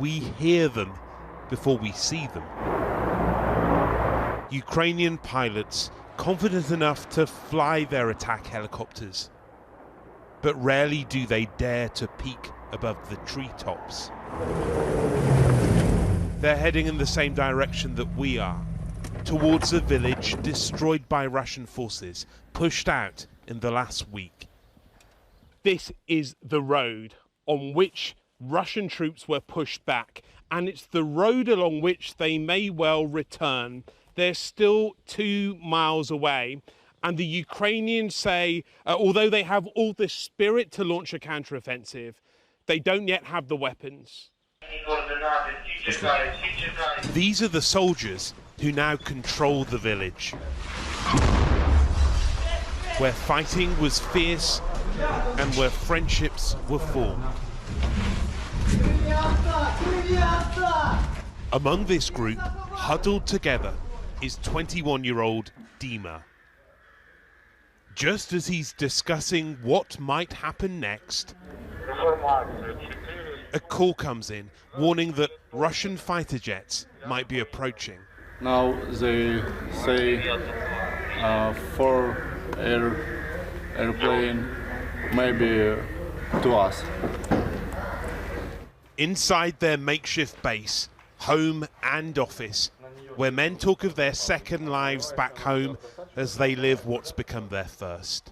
we hear them before we see them. Ukrainian pilots confident enough to fly their attack helicopters, but rarely do they dare to peek above the treetops. They're heading in the same direction that we are, towards a village destroyed by Russian forces, pushed out in the last week. This is the road on which Russian troops were pushed back, and it's the road along which they may well return. They're still 2 miles away, and the Ukrainians say, although they have all the spirit to launch a counteroffensive, they don't yet have the weapons. These are the soldiers who now control the village, where fighting was fierce and where friendships were formed. Among this group, huddled together, is 21-year-old Dima. Just as he's discussing what might happen next, a call comes in warning that Russian fighter jets might be approaching. Now they say 4 airplane maybe to us. Inside their makeshift base, home and office, where men talk of their second lives back home as they live what's become their first.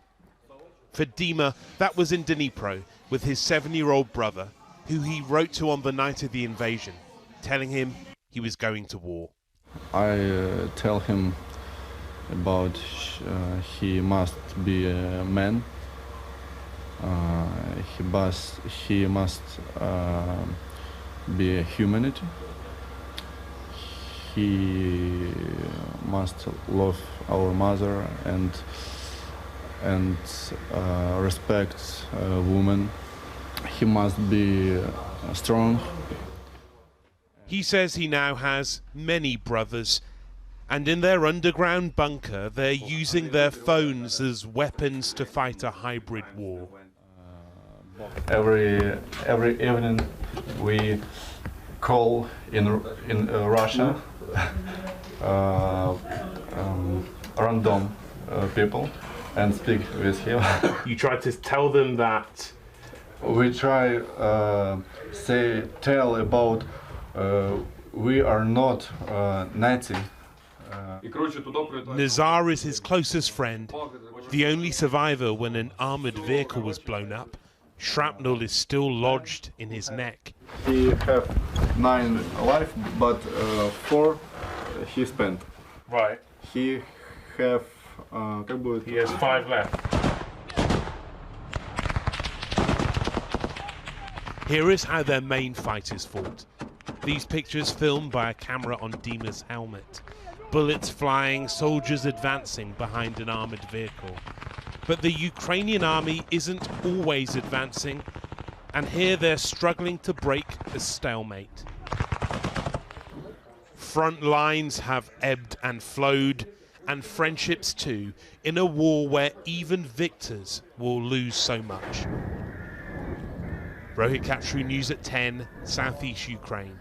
For Dima, that was in Dnipro with his 7-year-old brother, who he wrote to on the night of the invasion, telling him he was going to war. I tell him about he must be a man. He must be a humanity. He must love our mother and respect women. He must be strong. He says he now has many brothers, and in their underground bunker they're using their phones as weapons to fight a hybrid war. Every evening we call in Russia random people and speak with him. You try to tell them that? We try tell about we are not Nazi. Nazar is his closest friend, the only survivor when an armoured vehicle was blown up. Shrapnel is still lodged in his neck. He have 9 life, but 4 he spent. Right. He have He has 5 left. Here is how their main fight is fought. These pictures filmed by a camera on Dima's helmet. Bullets flying, soldiers advancing behind an armoured vehicle. But the Ukrainian army isn't always advancing, and here they're struggling to break a stalemate. Front lines have ebbed and flowed, and friendships too, in a war where even victors will lose so much. Rohit Katru, News at 10, Southeast Ukraine.